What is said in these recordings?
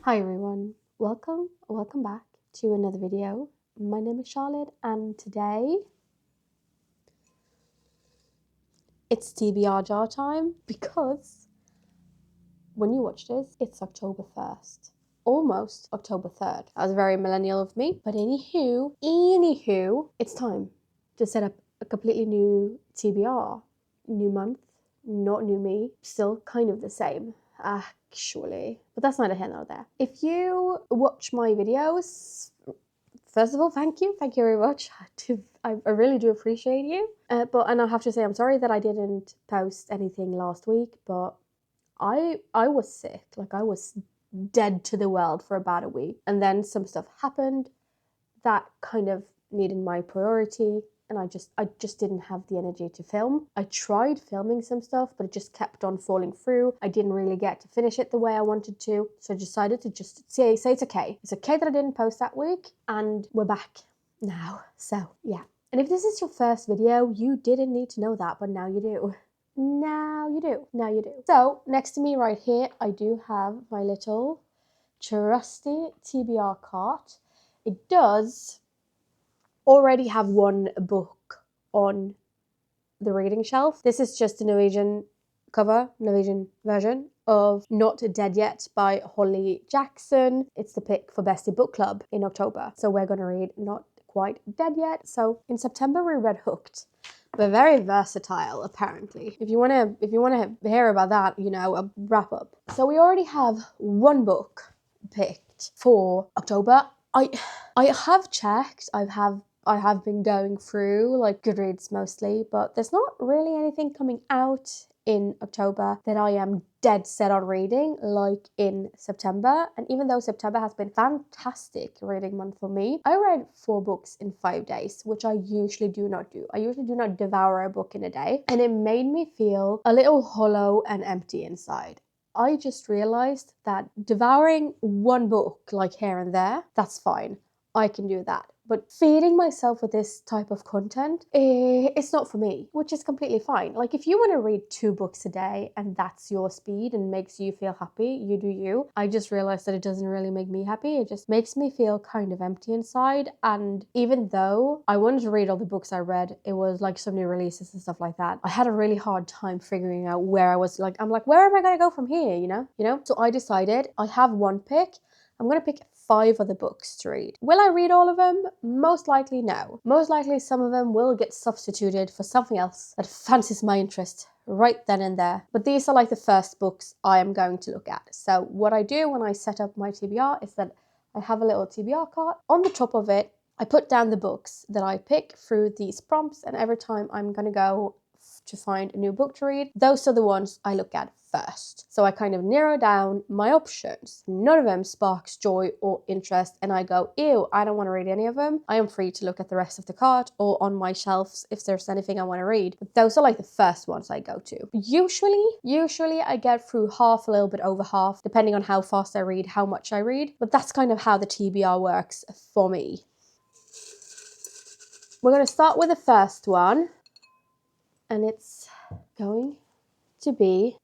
Hi everyone, welcome back to another video. My name is Charlotte and today it's TBR jar time because when you watch this, it's October 1st. Almost October 3rd. That was very millennial of me. But anywho, it's time to set up a completely new TBR. New month, not new me, still kind of the same. Actually, but that's neither here nor there. If you watch my videos, first of all, thank you very much. I really do appreciate you. And I have to say, I'm sorry that I didn't post anything last week, but I was sick. Like, I was dead to the world for about a week, and then some stuff happened that kind of needed my priority, and I just didn't have the energy to film. I tried filming some stuff, but it just kept on falling through. I didn't really get to finish it the way I wanted to, so I decided to just say it's okay. It's okay that I didn't post that week, and we're back now. So yeah. And if this is your first video, you didn't need to know that, but now you do. Now you do. So next to me right here, I do have my little trusty TBR cart. It does already have one book on the reading shelf. This is just a Norwegian version of Not Dead Yet by Holly Jackson. It's the pick for Bestie Book Club in October. So we're going to read Not Quite Dead Yet. So in September we read Hooked. We're very versatile, apparently. If you want to hear about that, a wrap up. So we already have one book picked for October. I have checked. I have been going through like Goodreads mostly, but there's not really anything coming out in October that I am dead set on reading like in September. And even though September has been fantastic reading month for me, I read 4 books in 5 days, which I usually do not do. I usually do not devour a book in a day, and it made me feel a little hollow and empty inside. I just realized that devouring one book like here and there, that's fine. I can do that. But feeding myself with this type of content, it's not for me, which is completely fine. Like, if you want to read 2 books a day and that's your speed and makes you feel happy, you do you. I just realized that it doesn't really make me happy. It just makes me feel kind of empty inside. And even though I wanted to read all the books I read, it was like some new releases and stuff like that, I had a really hard time figuring out where I was. Like, I'm like, where am I going to go from here, you know? So I decided I have one pick. I'm going to pick 5 other books to read. Will I read all of them? Most likely no. Most likely some of them will get substituted for something else that fancies my interest right then and there. But these are like the first books I am going to look at. So what I do when I set up my TBR is that I have a little TBR cart. On the top of it, I put down the books that I pick through these prompts, and every time I'm going to go to find a new book to read, those are the ones I look at first. So I kind of narrow down my options. None of them sparks joy or interest, and I go, ew, I don't want to read any of them. I am free to look at the rest of the cart or on my shelves if there's anything I want to read. But those are like the first ones I go to. Usually I get through half, a little bit over half, depending on how fast I read, how much I read. But that's kind of how the TBR works for me. We're going to start with the first one, and it's going to be,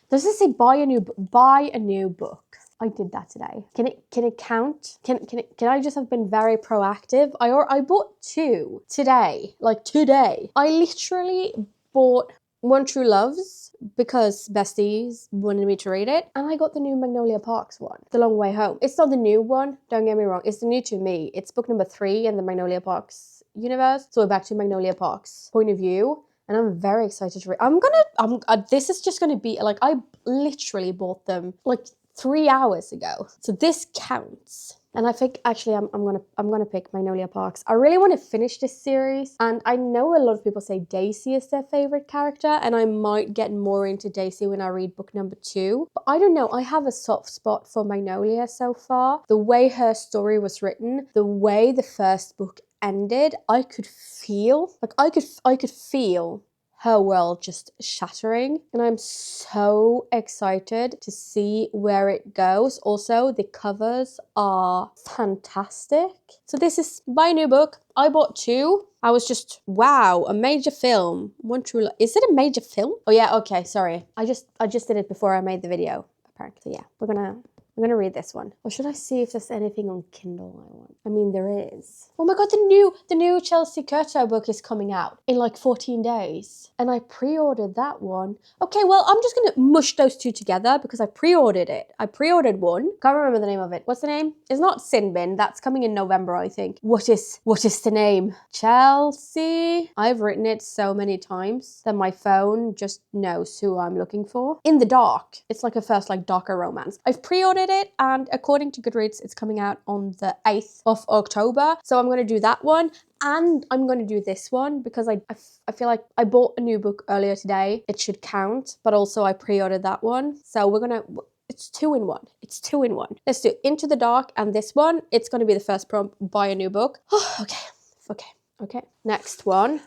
does it say buy a new book? I did that today. Can it count? Can I just have been very proactive? I bought 2 today. Like today. I literally bought One True Loves because besties wanted me to read it, and I got the new Magnolia Parks one, The Long Way Home. It's not the new one, don't get me wrong. It's the new to me. It's book number 3 in the Magnolia Parks universe. So we're back to Magnolia Parks point of view. And I'm very excited to read. This is just gonna be like, I literally bought them like 3 hours ago. So this counts. And I think actually I'm gonna pick Magnolia Parks. I really want to finish this series, and I know a lot of people say Daisy is their favorite character, and I might get more into Daisy when I read book number 2. But I don't know, I have a soft spot for Magnolia so far. The way her story was written, the way the first book ended, I could feel her world just shattering, and I'm so excited to see where it goes. Also, the covers are fantastic. So this is my new book. I bought 2. I was just, wow, a major film. One True Is it a major film? Oh yeah, okay, sorry. I just did it before I made the video, apparently. Yeah, we're gonna I'm gonna read this one. Or should I see if there's anything on Kindle I want? I mean, there is. Oh my god, the new Chelsea Curto book is coming out in like 14 days. And I pre-ordered that one. Okay, well, I'm just gonna mush those two together because I pre-ordered it. I pre-ordered one. Can't remember the name of it. What's the name? It's not Sin Bin. That's coming in November, I think. What is the name? Chelsea. I've written it so many times that my phone just knows who I'm looking for. In the Dark. It's like a first like darker romance. I've pre-ordered it, and according to Goodreads, it's coming out on the 8th of October. So I'm going to do that one. And I'm going to do this one because I feel like I bought a new book earlier today. It should count, but also I pre-ordered that one. So we're going to... It's 2 in 1. It's 2 in 1. Let's do Into the Dark and this one. It's going to be the first prompt, buy a new book. Oh, okay. Next one.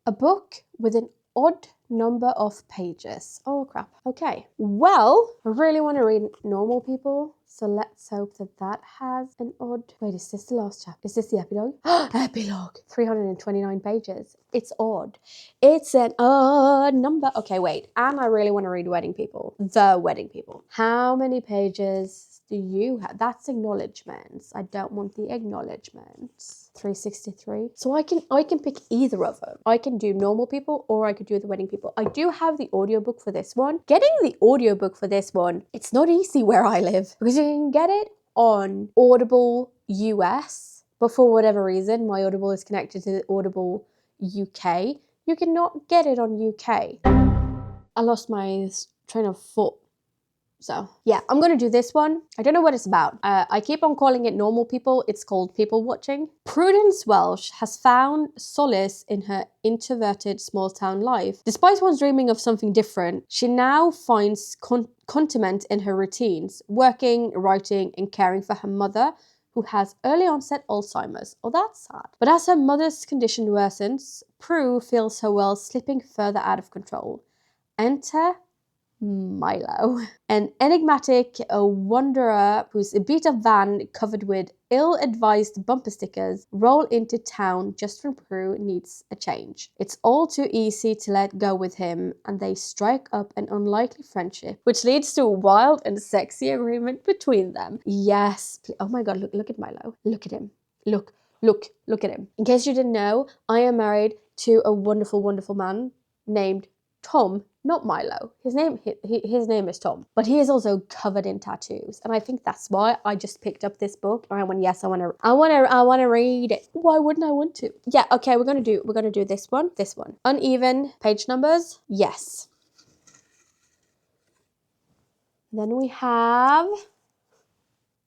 A book with an odd number of pages. Oh, crap. Okay. Well, I really want to read Normal People. So let's hope that that has an odd... Wait, is this the last chapter? Is this the epilogue? Epilogue. 329 pages. It's odd. It's an odd number. Okay, wait. And I really want to read Wedding People. The Wedding People. How many pages do you have? That's acknowledgements. I don't want the acknowledgements. 363. So I can pick either of them. I can do Normal People or I could do the Wedding People. I do have the audiobook for this one. Getting the audiobook for this one, it's not easy where I live because you can get it on Audible US, but for whatever reason, my Audible is connected to Audible UK. You cannot get it on UK. I lost my train of thought. So yeah, I'm going to do this one. I don't know what it's about. I keep on calling it Normal People. It's called People Watching. Prudence Welsh has found solace in her introverted small town life. Despite once dreaming of something different, she now finds contentment in her routines, working, writing, and caring for her mother, who has early onset Alzheimer's. Oh, that's sad. But as her mother's condition worsens, Prue feels her world slipping further out of control. Enter Milo, an enigmatic wanderer whose beat up van covered with ill-advised bumper stickers roll into town just when Prue needs a change. It's all too easy to let go with him, and they strike up an unlikely friendship, which leads to a wild and sexy agreement between them. Yes, oh my god, look at Milo. Look at him. Look at him. In case you didn't know, I am married to a wonderful, wonderful man named Tom, not Milo. His name is Tom, but he is also covered in tattoos, and I think that's why I just picked up this book. And I went, yes, I want to read it. Why wouldn't I want to? Yeah, okay, we're gonna do this one. Uneven page numbers, yes. Then we have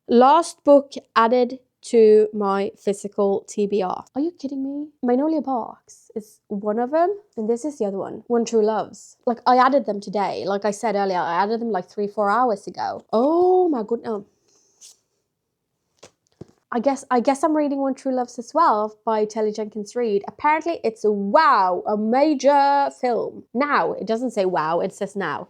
last book added to my physical TBR. Are you kidding me? Magnolia Parks is one of them, and this is the other one. One True Loves. Like, I added them today. Like I said earlier, I added them like 3-4 hours ago. Oh my goodness. I guess I'm reading One True Loves as well by Taylor Jenkins Reid. Apparently it's a major film. Now, it doesn't say wow, it says now.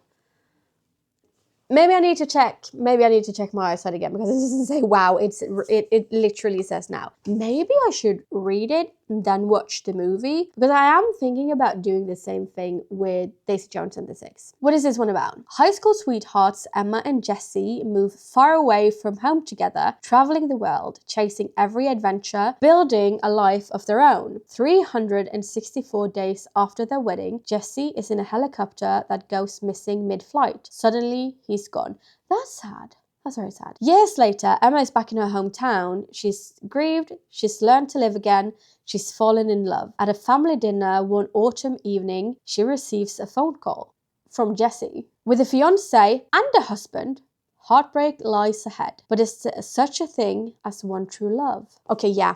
Maybe I need to check my eyesight again because it doesn't say wow, it literally says now. Maybe I should read it and then watch the movie because I am thinking about doing the same thing with Daisy Jones and the Six. What is this one about? High school sweethearts Emma and Jesse move far away from home together, traveling the world, chasing every adventure, building a life of their own. 364 days after their wedding, Jesse is in a helicopter that goes missing mid-flight. Suddenly, he's gone. That's sad. That's very sad. Years later, Emma is back in her hometown. She's grieved, she's learned to live again, she's fallen in love. At a family dinner one autumn evening, she receives a phone call from Jesse. With a fiancé and a husband, heartbreak lies ahead. But is there such a thing as one true love? Okay, yeah,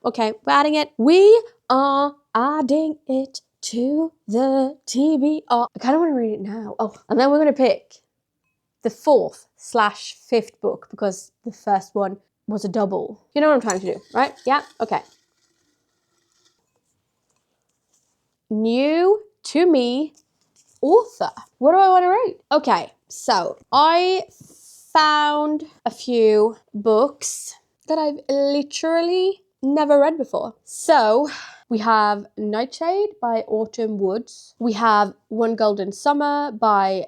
okay, we're adding it. We are adding it to the TBR. I kind of want to read it now. Oh, and then we're going to pick the 4th/5th book because the first one was a double. You know what I'm trying to do, right? Yeah, okay. New to me author. What do I want to read? Okay, so I found a few books that I've literally never read before. So we have Nightshade by Autumn Woods. We have One Golden Summer by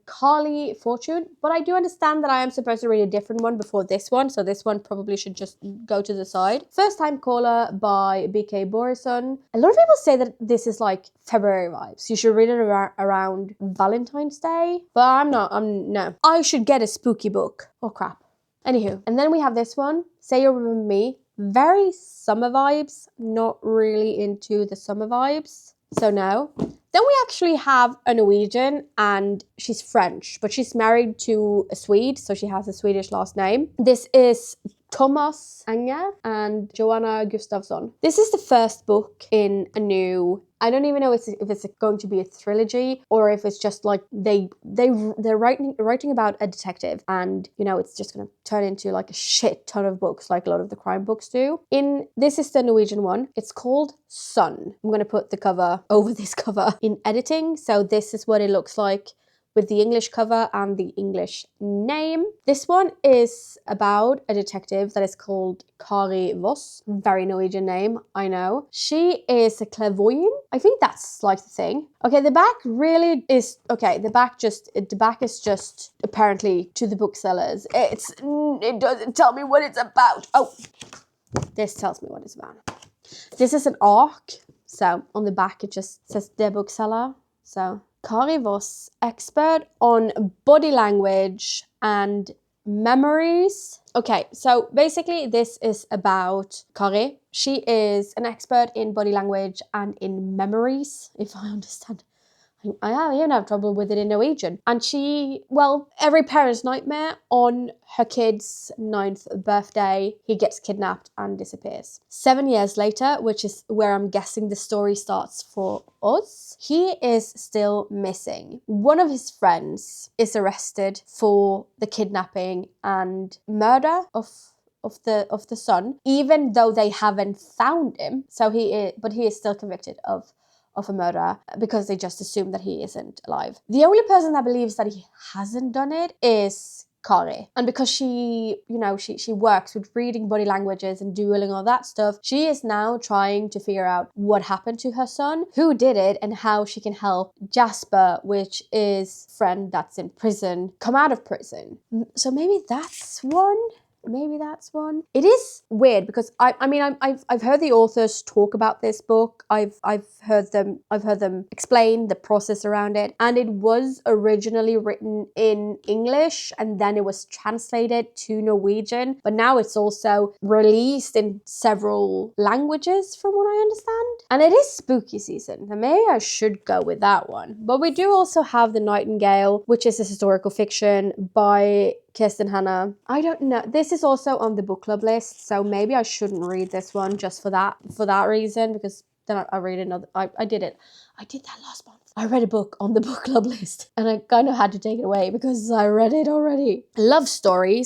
Carly Fortune, but I do understand that I am supposed to read a different one before this one, so this one probably should just go to the side. First Time Caller by B.K. Borison. A lot of people say that this is like February vibes. You should read it around Valentine's Day, but no. I should get a spooky book. Oh crap. Anywho, and then we have this one, Say You Remember Me. Very summer vibes, not really into the summer vibes, so no. Then we actually have a Norwegian, and she's French, but she's married to a Swede, so she has a Swedish last name. This is Thomas Anger and Joanna Gustafsson. This is the first book in a new, I don't even know if it's going to be a trilogy or if it's just like they're writing about a detective, and you know it's just gonna turn into like a shit ton of books like a lot of the crime books do. This is the Norwegian one. It's called Sun. I'm gonna put the cover over this cover in editing, so this is what it looks like with the English cover and the English name. This one is about a detective that is called Kari Voss. Very Norwegian name, I know. She is a clairvoyant. I think that's like the thing. Okay, the back really is, okay, the back is just apparently to the booksellers. It doesn't tell me what it's about. Oh, this tells me what it's about. This is an arc. So on the back, it just says the bookseller. So Kari Voss, expert on body language and memories. Okay, so basically this is about Kari. She is an expert in body language and in memories, if I understand. I even have trouble with it in Norwegian. And she, well, every parent's nightmare, on her kid's 9th birthday, he gets kidnapped and disappears. 7 years later, which is where I'm guessing the story starts for us, he is still missing. One of his friends is arrested for the kidnapping and murder of the son, even though they haven't found him. So he is still convicted of a murder because they just assume that he isn't alive. The only person that believes that he hasn't done it is Kari. And because she works with reading body languages and doing all that stuff, she is now trying to figure out what happened to her son, who did it, and how she can help Jasper, which is friend that's in prison, come out of prison. So maybe that's one. It is weird because I've heard the authors talk about this book. I've heard them explain the process around it, and it was originally written in English and then it was translated to Norwegian, but now it's also released in several languages from what I understand. And it is spooky season, and maybe I should go with that one. But we do also have The Nightingale, which is a historical fiction by Kirsten Hanna. I don't know. This is also on the book club list, so maybe I shouldn't read this one just for that reason, because then I read another. I did that last month. I read a book on the book club list and I kind of had to take it away because I read it already. A love story,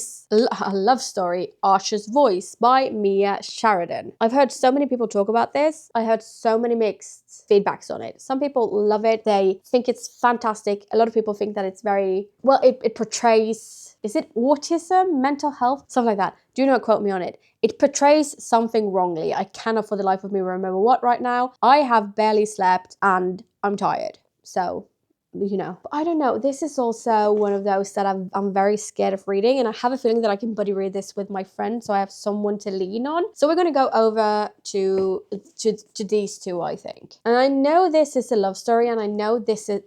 Archer's Voice by Mia Sheridan. I've heard so many people talk about this. I heard so many mixed feedbacks on it. Some people love it. They think it's fantastic. A lot of people think that it's very, well, it portrays, is it autism, mental health, something like that. Do not quote me on it. It portrays something wrongly. I cannot for the life of me remember what right now. I have barely slept and I'm tired. So, but I don't know. This is also one of those that I'm very scared of reading, and I have a feeling that I can buddy read this with my friend, so I have someone to lean on. So we're going to go over to these two, I think. And I know this is a love story, and I know this is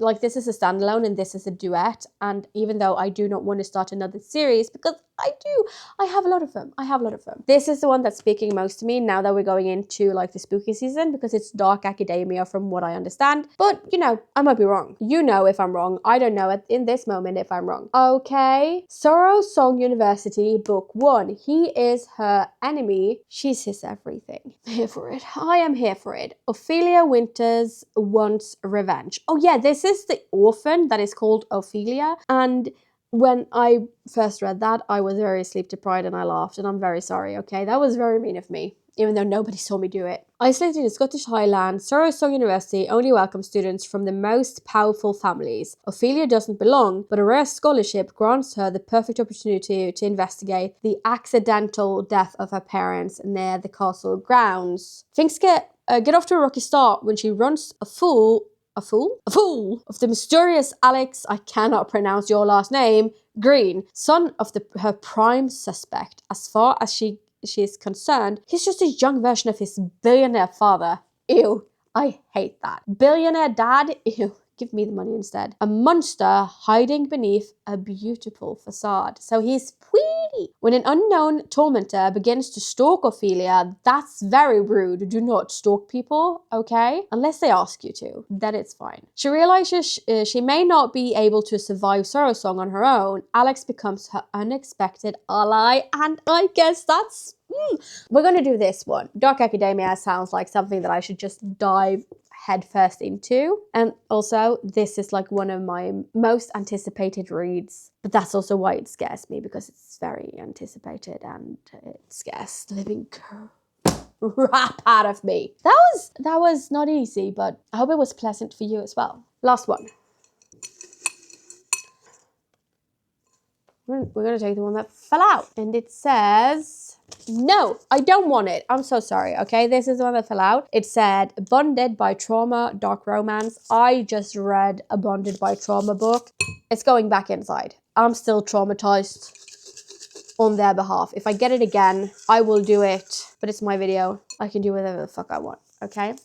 a standalone and this is a duet. And even though I do not want to start another series, because I have a lot of them. This is the one that's speaking most to me now that we're going into like the spooky season, because it's dark academia from what I understand. But, I might be wrong. If I'm wrong. I don't know in this moment if I'm wrong. Okay. Sorrow Song University, Book 1. He is her enemy. She's his everything. I'm here for it. I am here for it. Ophelia Winters wants revenge. Oh yeah, this is the orphan that is called Ophelia. And when I first read that, I was very sleep deprived and I laughed, and I'm very sorry, okay? That was very mean of me, even though nobody saw me do it. Isolated in Scottish Highlands, Sorrow Song University only welcomes students from the most powerful families. Ophelia doesn't belong, but a rare scholarship grants her the perfect opportunity to investigate the accidental death of her parents near the castle grounds. Things get off to a rocky start when she runs a fool A fool? A fool of the mysterious Alex, I cannot pronounce your last name, Green, son of her prime suspect. As far as she is concerned, he's just a young version of his billionaire father. Ew, I hate that. Billionaire dad? Ew. Give me the money instead. A monster hiding beneath a beautiful facade. So he's pretty. When an unknown tormentor begins to stalk Ophelia, that's very rude. Do not stalk people, okay? Unless they ask you to, then it's fine. She realizes she may not be able to survive Sorrow Song on her own. Alex becomes her unexpected ally, and I guess that's... We're gonna do this one. Dark Academia sounds like something that I should just dive headfirst into. And also, this is like one of my most anticipated reads. But that's also why it scares me, because it's very anticipated and it scares the living crap out of me. That was not easy, but I hope it was pleasant for you as well. Last one. We're gonna take the one that fell out. And it says... No, I don't want it. I'm so sorry, okay? This is the one that fell out. It said, Bonded by Trauma, Dark Romance. I just read a Bonded by Trauma book. It's going back inside. I'm still traumatized on their behalf. If I get it again, I will do it. But it's my video. I can do whatever the fuck I want, okay?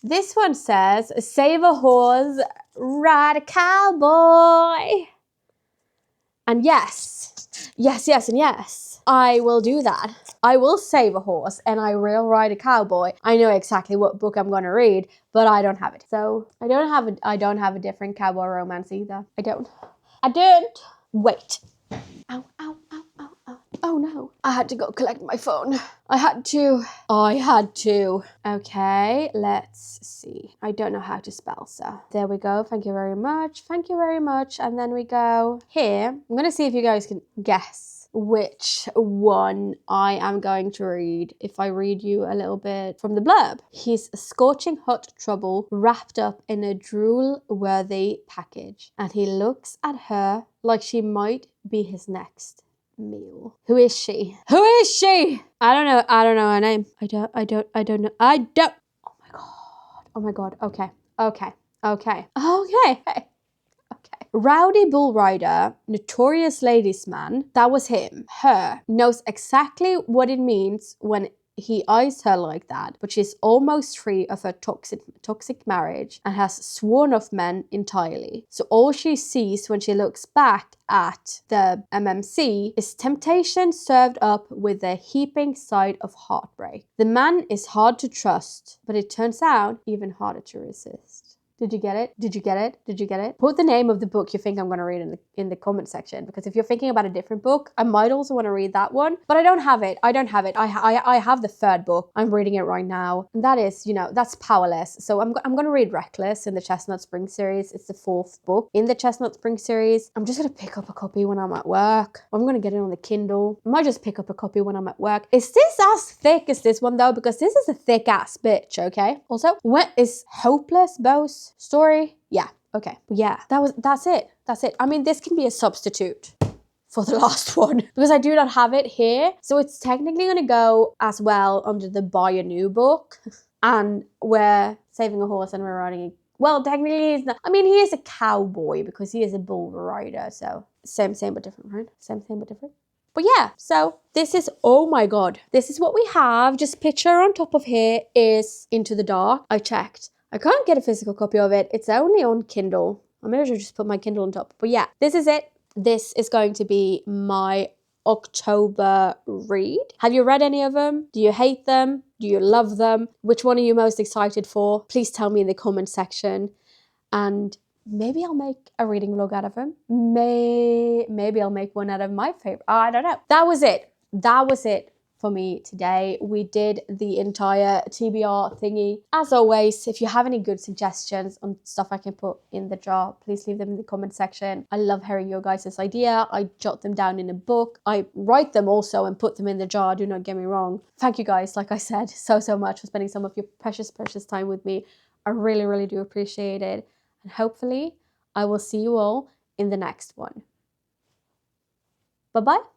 This one says, Save a horse, ride a cowboy. And yes, and yes. I will do that. I will save a horse and I will ride a cowboy. I know exactly what book I'm going to read, but I don't have it. So I don't have a different cowboy romance either. I don't. Wait. Ow, ow, ow, ow, ow. Oh no. I had to go collect my phone. I had to. Okay, let's see. I don't know how to spell, so there we go. Thank you very much. Thank you very much. And then we go here. I'm going to see if you guys can guess which one I am going to read if I read you a little bit from the blurb. He's scorching hot trouble wrapped up in a drool-worthy package, and he looks at her like she might be his next meal. Who is she? Who is she? I don't know her name. I don't know. Oh my god. Okay. Rowdy bull rider, notorious ladies man, that was him. Her knows exactly what it means when he eyes her like that, but she's almost free of her toxic marriage and has sworn off men entirely. So all she sees when she looks back at the MMC is temptation served up with a heaping side of heartbreak. The man is hard to trust, but it turns out even harder to resist. Did you get it? Did you get it? Did you get it? Put the name of the book you think I'm going to read in the comment section, because if you're thinking about a different book, I might also want to read that one, but I don't have it. I have the third book. I'm reading it right now, and that is, that's Powerless. So I'm going to read Reckless in the Chestnut Spring series. It's the 4th book in the Chestnut Spring series. I'm just going to pick up a copy when I'm at work. I'm going to get it on the Kindle. I might just pick up a copy when I'm at work. Is this as thick as this one though? Because this is a thick ass bitch, okay? Also, what is Hopeless Bo's story? Yeah, okay. But yeah, that's it. I mean, this can be a substitute for the last one because I do not have it here. So it's technically going to go as well under the buy a new book. And we're saving a horse and we're riding well, technically he's not. I mean, he is a cowboy because he is a bull rider. So same but different, right? Same but different. But yeah, so this is, oh my god, this is what we have. Just picture on top of here is Into the Dark. I checked. I can't get a physical copy of it. It's only on Kindle. I may as well just put my Kindle on top. But yeah, this is it. This is going to be my October read. Have you read any of them? Do you hate them? Do you love them? Which one are you most excited for? Please tell me in the comment section. And maybe I'll make a reading vlog out of them. Maybe I'll make one out of my favorite. I don't know. That was it for me today. We did the entire TBR thingy. As always, if you have any good suggestions on stuff I can put in the jar, please leave them in the comment section. I love hearing your guys' idea. I jot them down in a book. I write them also and put them in the jar, do not get me wrong. Thank you guys, like I said, so much for spending some of your precious time with me. I really do appreciate it. And hopefully I will see you all in the next one. Bye-bye.